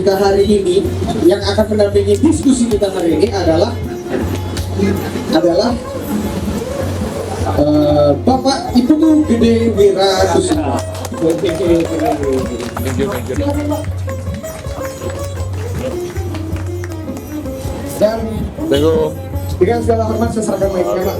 kita hari ini, yang akan mendampingi diskusi kita hari ini adalah Bapak Ibnu Gede Wirakusuma. Dan dengan segala hormat saya serahkan mic-nya, Pak.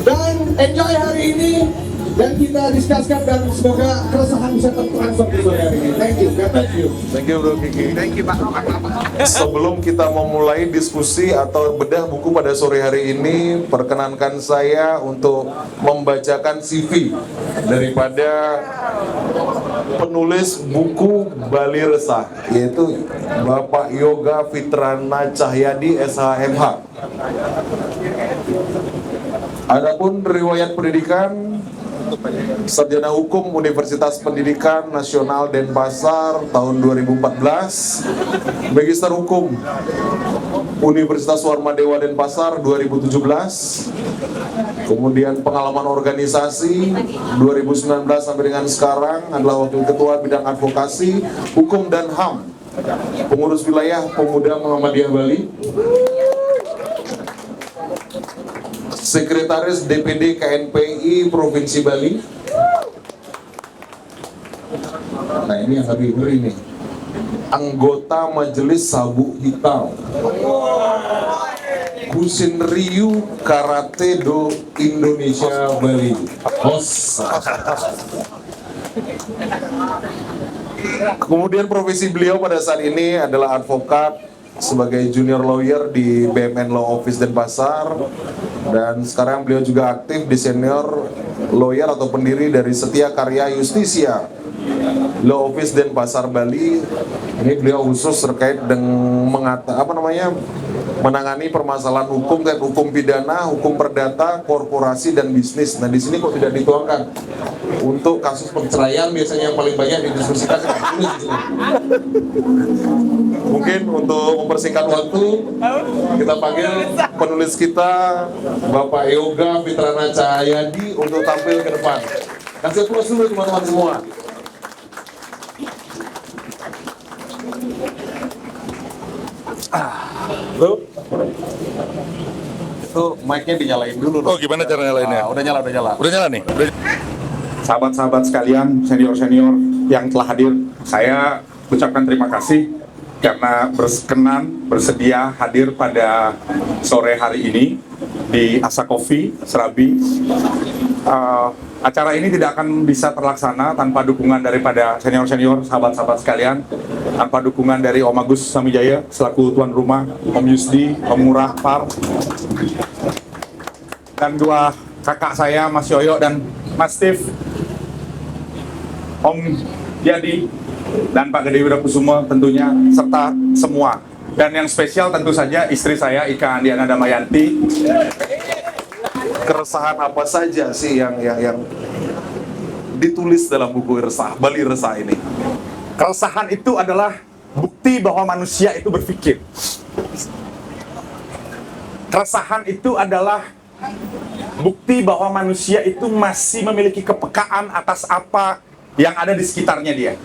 Dan enjoy hari ini, dan kita diskuskan, dan semoga keresahan bisa tertransfer di sore hari ini. Thank you, God bless you. Thank you Bro Kiki. Thank you Pak. Sebelum kita memulai diskusi atau bedah buku pada sore hari ini, perkenankan saya untuk membacakan CV daripada penulis buku Bali Resah, yaitu Bapak Yoga Fitrana Cahyadi SHMH. Adapun riwayat pendidikan, Sarjana Hukum Universitas Pendidikan Nasional Denpasar tahun 2014, Magister Hukum Universitas Warmadewa Denpasar 2017, kemudian pengalaman organisasi 2019 sampai dengan sekarang adalah Wakil Ketua Bidang Advokasi, Hukum dan HAM, Pengurus Wilayah Pemuda Muhammadiyah Bali, Sekretaris DPD KNPI Provinsi Bali. Nah ini yang lebih ngeri nih, anggota Majelis Sabu Hitam, Kusin Ryu Karate Do Indonesia Bali. Kemudian profesi beliau pada saat ini adalah advokat sebagai junior lawyer di BMN Law Office Denpasar, dan sekarang beliau juga aktif di senior lawyer atau pendiri dari Setia Karya Justisia Law Office Denpasar Bali. Ini beliau khusus terkait dengan menangani permasalahan hukum, kayak hukum pidana, hukum perdata, korporasi dan bisnis. Nah di sini kok tidak dituangkan untuk kasus perceraian, biasanya yang paling banyak didiskusikan. Mungkin untuk mempersingkat waktu, kita panggil penulis kita Bapak Yoga Fitrana Cahyadi untuk tampil ke depan. Kasih aplaus dulu teman-teman semua. Bro, itu mic-nya dinyalain dulu. Oh, gimana cara nyalainnya? Udah nyala. Udah nyala nih? Sahabat-sahabat sekalian, senior-senior yang telah hadir, saya ucapkan terima kasih karena bersedia hadir pada sore hari ini di Asa Coffee Serabi. Acara ini tidak akan bisa terlaksana tanpa dukungan daripada senior-senior, sahabat-sahabat sekalian, tanpa dukungan dari Om Agus Samijaya selaku tuan rumah, Om Yusdi, Om Murah, Par, dan dua kakak saya, Mas Yoyo dan Mas Steve, Om Yadi, dan Pak Gede Wirakusuma tentunya, serta semua. Dan yang spesial tentu saja istri saya, Ika Andiana Damayanti. Keresahan apa saja sih yang ditulis dalam buku Resah, Bali Resah ini? Keresahan itu adalah bukti bahwa manusia itu berpikir. Keresahan itu adalah bukti bahwa manusia itu masih memiliki kepekaan atas apa yang ada di sekitarnya dia,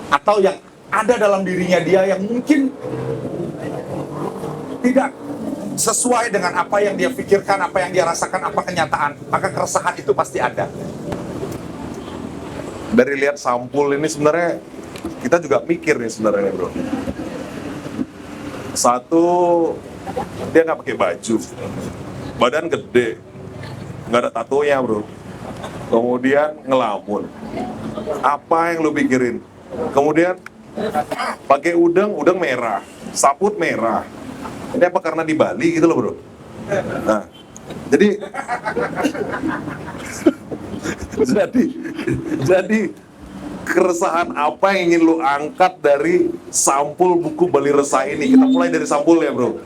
atau yang ada dalam dirinya dia yang mungkin tidak sesuai dengan apa yang dia pikirkan, apa yang dia rasakan, apa kenyataan. Maka keresahan itu pasti ada. Dari lihat sampul ini sebenarnya kita juga mikir nih sebenarnya, bro. Satu, dia nggak pakai baju, badan gede, nggak ada tatonya, bro. Kemudian ngelamun. Apa yang lu pikirin? Kemudian pakai udeng merah, saput merah. Ini apa karena di Bali gitu loh, bro? Nah, jadi keresahan apa yang ingin lu angkat dari sampul buku Bali Resah ini? Kita mulai dari sampul ya, bro.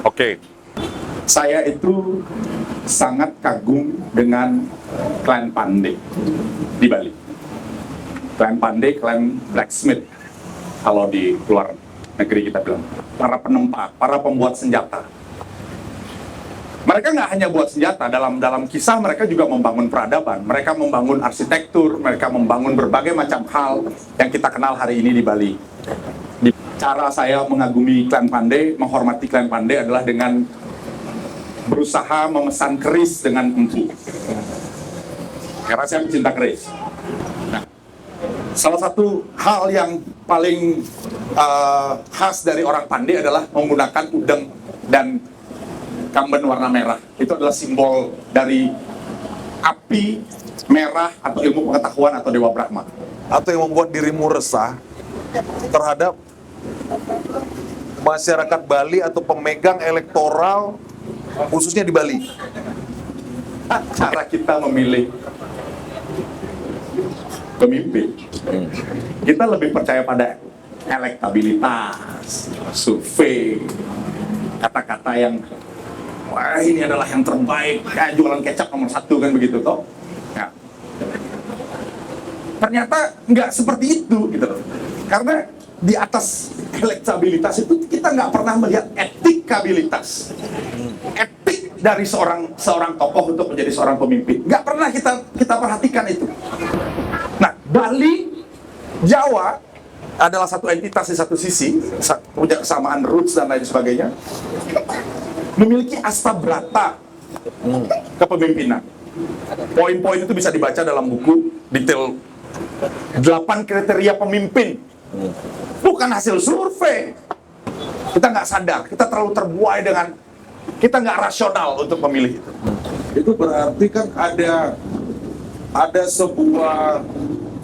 Oke. Saya itu sangat kagum dengan klan Pandey di Bali. Klan Pandey, klan blacksmith kalau di luar negeri kita bilang. Para penempa, para pembuat senjata. Mereka nggak hanya buat senjata, dalam kisah mereka juga membangun peradaban, mereka membangun arsitektur, mereka membangun berbagai macam hal yang kita kenal hari ini di Bali. cara saya mengagumi Clan Pandey, menghormati Clan Pandey adalah dengan berusaha memesan keris dengan empu. Karena saya pecinta keris. Nah, salah satu hal yang paling khas dari orang Pandey adalah menggunakan udeng dan kamben warna merah. Itu adalah simbol dari api merah atau ilmu pengetahuan atau Dewa Brahma. Atau yang membuat dirimu resah terhadap masyarakat Bali atau pemegang elektoral khususnya di Bali. Cara kita memilih pemimpin, kita lebih percaya pada elektabilitas, survei, kata-kata yang wah ini adalah yang terbaik, kayak jualan kecap nomor 1 kan begitu toh. Nah, ternyata nggak seperti itu gitu loh. Karena di atas elektabilitas itu kita nggak pernah melihat etikabilitas, etik dari seorang tokoh untuk menjadi seorang pemimpin. Nggak pernah kita perhatikan itu. Nah, Bali, Jawa adalah satu entitas di satu sisi, punya kesamaan roots dan lain sebagainya, memiliki astabrata kepemimpinan. Poin-poin itu bisa dibaca dalam buku detail 8 kriteria pemimpin. Bukan hasil survei. Kita nggak sadar, kita terlalu terbuai dengan, kita nggak rasional untuk memilih itu. Itu berarti kan ada sebuah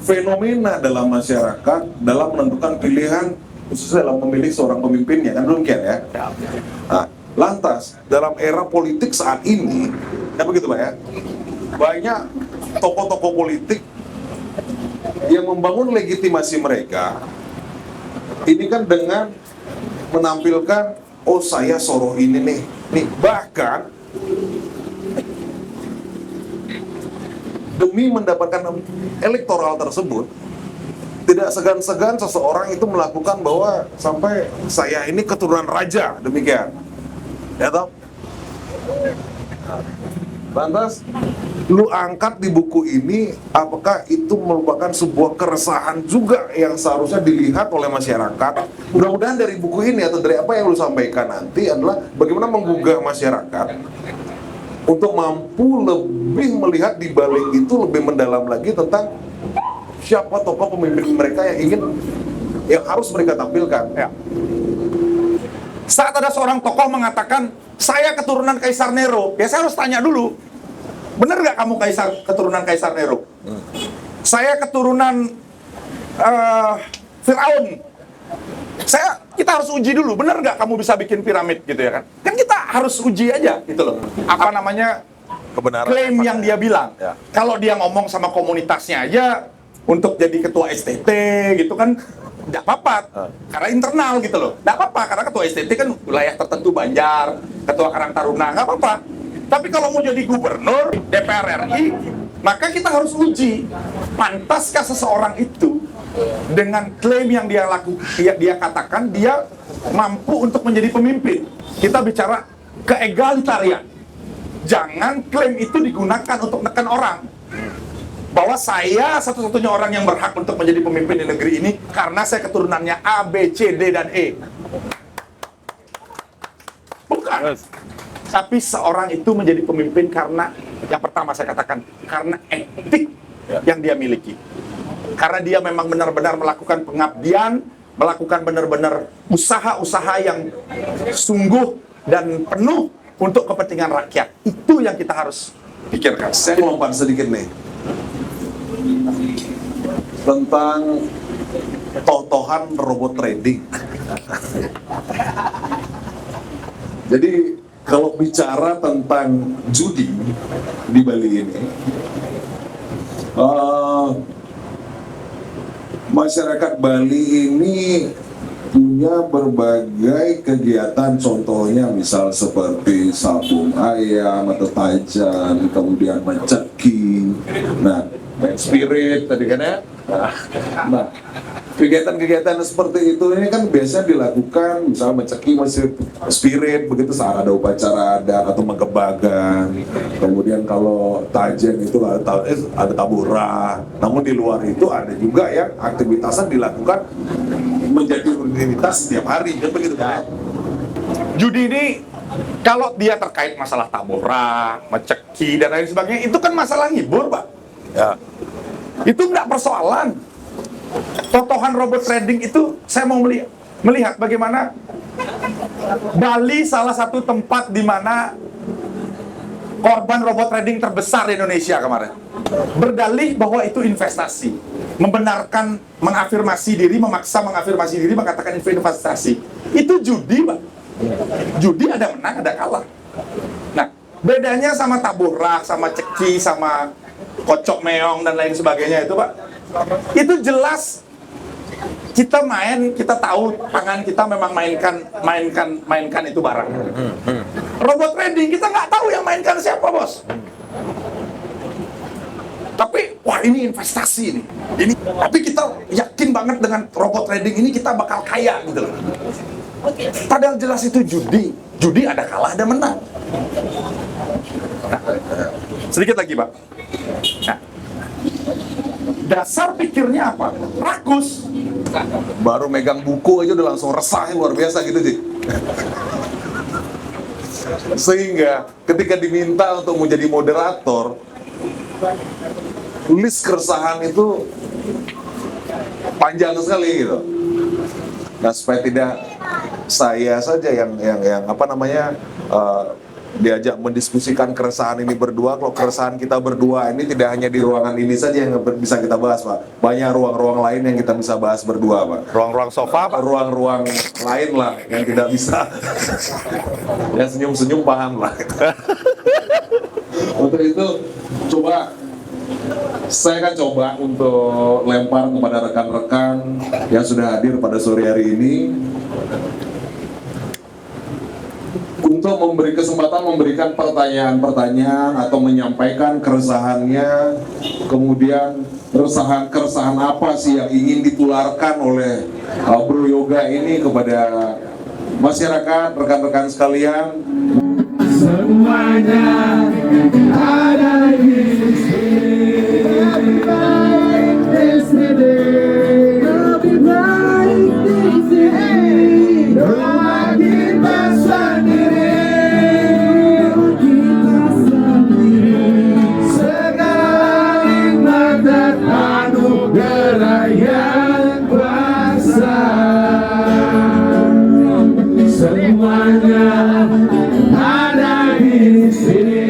fenomena dalam masyarakat dalam menentukan pilihan, khususnya dalam memilih seorang pemimpinnya, kan demikian ya? Nah, lantas dalam era politik saat ini, ya begitu Pak ya, banyak tokoh-tokoh politik yang membangun legitimasi mereka ini kan dengan menampilkan, oh saya soroh ini nih, bahkan demi mendapatkan elektoral tersebut tidak segan-segan seseorang itu melakukan bahwa sampai saya ini keturunan raja, demikian ya toh. Lantas lu angkat di buku ini, apakah itu merupakan sebuah keresahan juga yang seharusnya dilihat oleh masyarakat? Mudah-mudahan dari buku ini atau dari apa yang lu sampaikan nanti adalah bagaimana menggugah masyarakat untuk mampu lebih melihat di balik itu, lebih mendalam lagi tentang siapa tokoh pemimpin mereka yang harus mereka tampilkan. Ya. Saat ada seorang tokoh mengatakan, saya keturunan Kaisar Nero, ya saya harus tanya dulu, benar nggak kamu keturunan Kaisar Nero? Saya keturunan Firaun. Kita harus uji dulu, benar nggak kamu bisa bikin piramid gitu ya kan? Kan kita harus uji aja gitu loh. Apa namanya, Kebenaran klaim yang dia bilang. Ya. Kalau dia ngomong sama komunitasnya aja untuk jadi ketua STT gitu kan, nggak apa-apa, karena internal gitu loh. Nggak apa-apa, karena ketua STT kan wilayah tertentu, Banjar, ketua Karang Taruna, nggak apa-apa. Tapi kalau mau jadi gubernur DPR RI, maka kita harus uji, pantaskah seseorang itu dengan klaim yang dia katakan, dia mampu untuk menjadi pemimpin. Kita bicara keegalitarian. Jangan klaim itu digunakan untuk menekan orang. Bahwa saya satu-satunya orang yang berhak untuk menjadi pemimpin di negeri ini karena saya keturunannya A, B, C, D, dan E. Bukan. Tapi seorang itu menjadi pemimpin karena, yang pertama saya katakan, karena etik yang dia miliki. Karena dia memang benar-benar melakukan pengabdian, melakukan benar-benar usaha-usaha yang sungguh dan penuh untuk kepentingan rakyat. Itu yang kita harus pikirkan. Saya lompat sedikit nih tentang totohan robot trading. Jadi kalau bicara tentang judi di Bali ini, masyarakat Bali ini punya berbagai kegiatan, contohnya misal seperti sabung ayam atau tajan, kemudian menceki, nah main spirit tadi kan ya. Nah, kegiatan-kegiatan seperti itu ini kan biasanya dilakukan, misalnya menceki masih spirit begitu saat ada upacara adat atau mengkebagan. Kemudian kalau tajen itu ada taburah. Namun di luar itu ada juga yang aktivitasnya dilakukan menjadi rutinitas setiap hari kan begitu kan? Judi ini kalau dia terkait masalah tabora, meceki dan lain sebagainya, itu kan masalah ngibur, Pak. Ya. Itu enggak persoalan. Totohan robot trading itu saya mau melihat bagaimana Bali salah satu tempat di mana korban robot trading terbesar di Indonesia kemarin. Berdalih bahwa itu investasi. Membenarkan, mengafirmasi diri, memaksa mengafirmasi diri, mengatakan itu investasi. Itu judi, Pak. Judi ada menang, ada kalah. Nah, bedanya sama taborak, sama ceki, sama kocok meong dan lain sebagainya itu, Pak. Itu jelas kita main, kita tahu tangan kita memang mainkan itu barang. Robot trading kita nggak tahu yang mainkan siapa, Bos. Tapi wah ini investasi nih. Tapi kita yakin banget dengan robot trading ini kita bakal kaya gitu loh. Padahal jelas itu judi. Judi ada kalah, ada menang. Nah, sedikit lagi, Pak. Nah, dasar pikirnya apa? Rakus. Baru megang buku aja udah langsung resah luar biasa gitu sih. Sehingga ketika diminta untuk menjadi moderator, tulis keresahan itu panjang sekali gitu. Nah, supaya tidak saya saja yang diajak mendiskusikan keresahan ini berdua. Kalau keresahan kita berdua ini tidak hanya di ruangan ini saja yang bisa kita bahas, Pak. Banyak ruang-ruang lain yang kita bisa bahas berdua, Pak. Ruang-ruang sofa, Pak. Ruang-ruang lain lah yang tidak bisa. Yang senyum-senyum paham lah. Untuk itu saya akan coba untuk lempar kepada rekan-rekan yang sudah hadir pada sore hari ini untuk memberikan pertanyaan-pertanyaan atau menyampaikan keresahannya, kemudian keresahan apa sih yang ingin ditularkan oleh Bro Yoga ini kepada masyarakat, rekan-rekan sekalian. Semuanya ada di sini. Lebih baik di sini. Doa kita sendiri. Segala nikmat dan anugerah yang kuasa. Semuanya ada di sini.